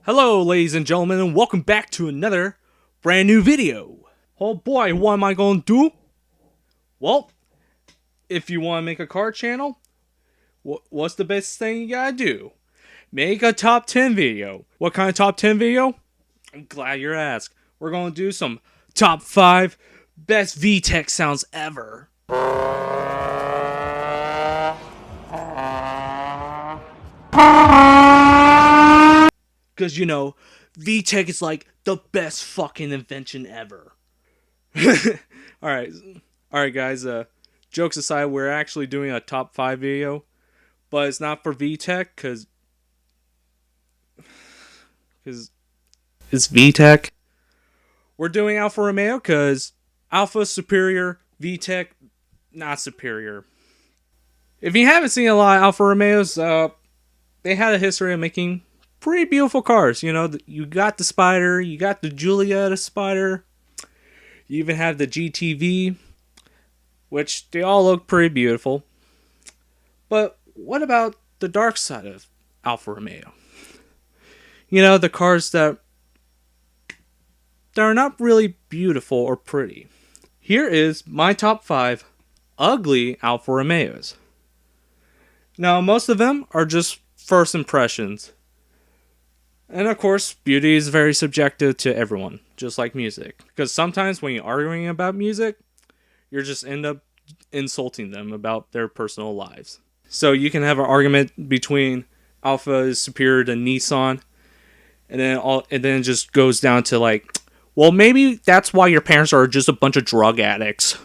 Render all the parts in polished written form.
Hello ladies and gentlemen, and welcome back to another brand new video. Oh boy, what am I going to do? Well, if you want to make a car channel, what's the best thing you gotta do? Make a top 10 video. What kind of top 10 video? I'm glad you're asked. We're going to do some top 5 best VTEC sounds ever. Because, you know, VTEC is like the best fucking invention ever. Alright, guys, jokes aside, we're actually doing a top 5 video. But it's not for VTEC, because it's VTEC. We're doing Alfa Romeo, because Alfa superior, VTEC not superior. If you haven't seen a lot of Alfa Romeos, they had a history of making pretty beautiful cars. You know, you got the Spider, you got the Giulietta Spider, you even have the GTV, which they all look pretty beautiful. But what about the dark side of Alfa Romeo? You know, the cars that are not really beautiful or pretty. Here is my top 5 ugly Alfa Romeos. Now, most of them are just first impressions. And of course, beauty is very subjective to everyone, just like music. Because sometimes when you're arguing about music, you just end up insulting them about their personal lives. So you can have an argument between Alfa is superior to Nissan, and then it just goes down to like, well, maybe that's why your parents are just a bunch of drug addicts.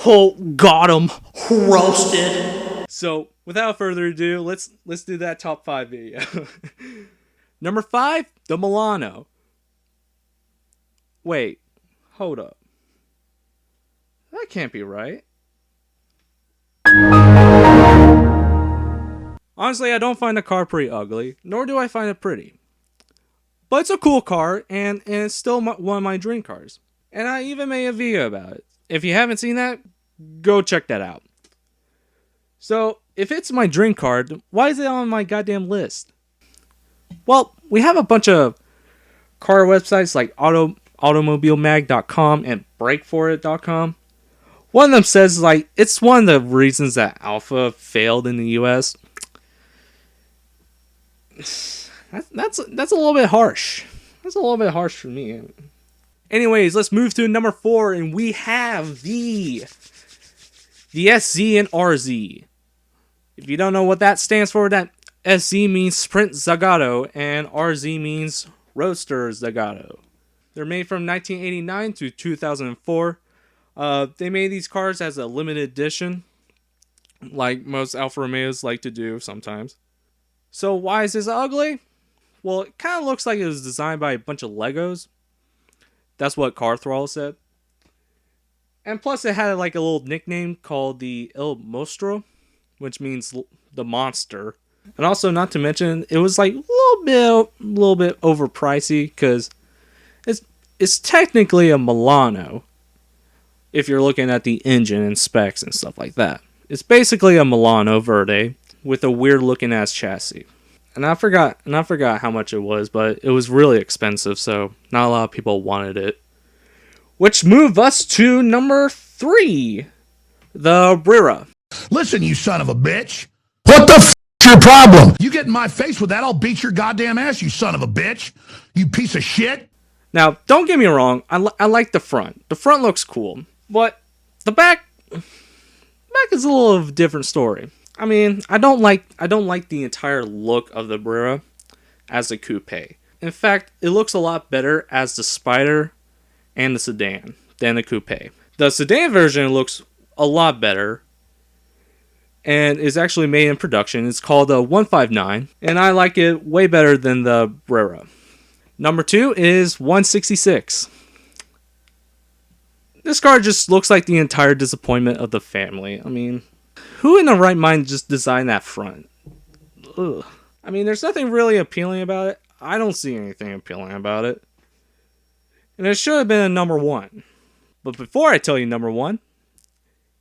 Oh, got 'em roasted. So without further ado, let's do that top 5 video. Number 5, the Milano. Wait, hold up. That can't be right. Honestly, I don't find the car pretty ugly, nor do I find it pretty. But it's a cool car, and it's still one of my dream cars. And I even made a video about it. If you haven't seen that, go check that out. So, if it's my dream car, why is it on my goddamn list? Well, we have a bunch of car websites like automobilemag.com and breakforit.com. One of them says like it's one of the reasons that Alfa failed in the US. That's a little bit harsh. That's a little bit harsh for me. Anyways, let's move to number 4, and we have the SZ and RZ. If you don't know what that stands for, that SZ means Sprint Zagato, and RZ means Roadster Zagato. They're made from 1989 to 2004. They made these cars as a limited edition, like most Alfa Romeos like to do sometimes. So why is this ugly? Well, it kind of looks like it was designed by a bunch of Legos. That's what Car Thrall said. And plus it had like a little nickname called the Il Mostro, which means the monster. And also, not to mention, it was like a little bit overpricey because it's technically a Milano. If you're looking at the engine and specs and stuff like that, it's basically a Milano Verde with a weird looking ass chassis. And I forgot how much it was, but it was really expensive, so not a lot of people wanted it. Which moved us to number 3, the Brera. Listen, you son of a bitch. What the f*** is your problem? You get in my face with that, I'll beat your goddamn ass, you son of a bitch. You piece of shit. Now, don't get me wrong, I like the front. The front looks cool, but the back is a little of a different story. I mean, I don't like the entire look of the Brera as a coupe. In fact, it looks a lot better as the Spider and the sedan than the coupe. The sedan version looks a lot better and is actually made in production. It's called the 159, and I like it way better than the Brera. Number 2 is 166. This car just looks like the entire disappointment of the family. I mean, who in the right mind just designed that front? Ugh. I mean, there's nothing really appealing about it. I don't see anything appealing about it. And it should have been a number 1. But before I tell you number 1,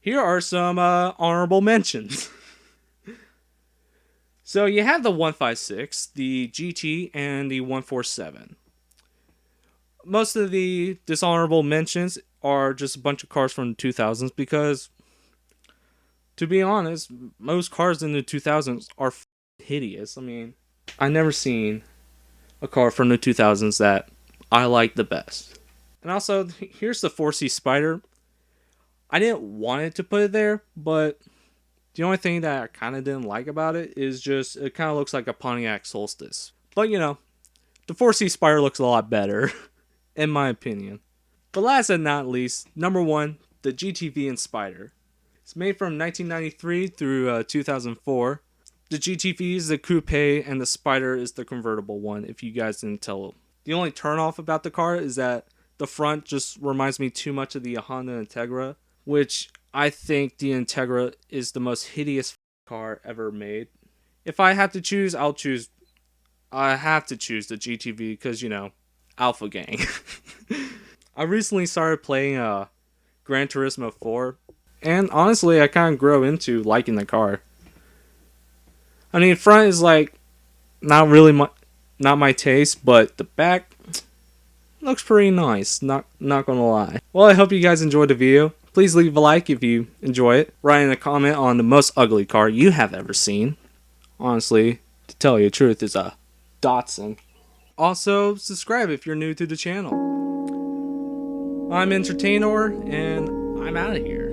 here are some honorable mentions. So you have the 156, the GT, and the 147. Most of the dishonorable mentions are just a bunch of cars from the 2000s because, to be honest, most cars in the 2000s are hideous. I mean, I never seen a car from the 2000s that I like the best. And also, here's the 4C Spider. I didn't want it to put it there, but the only thing that I kind of didn't like about it is just it kind of looks like a Pontiac Solstice. But you know, the 4C Spider looks a lot better, in my opinion. But last and not least, number 1, the GTV and Spider. It's made from 1993 through 2004. The GTV is the coupe and the Spider is the convertible one, if you guys didn't tell. The only turnoff about the car is that the front just reminds me too much of the Honda Integra, which I think the Integra is the most hideous car ever made. If I have to choose, I have to choose the GTV because, you know, Alpha Gang. I recently started playing Gran Turismo 4, and honestly, I kind of grew into liking the car. I mean, front is like not my taste, but the back looks pretty nice. Not gonna lie. Well, I hope you guys enjoyed the video. Please leave a like if you enjoy it. Write in a comment on the most ugly car you have ever seen. Honestly, to tell you the truth, is a Datsun. Also, subscribe if you're new to the channel. I'm Entertainer, and I'm out of here.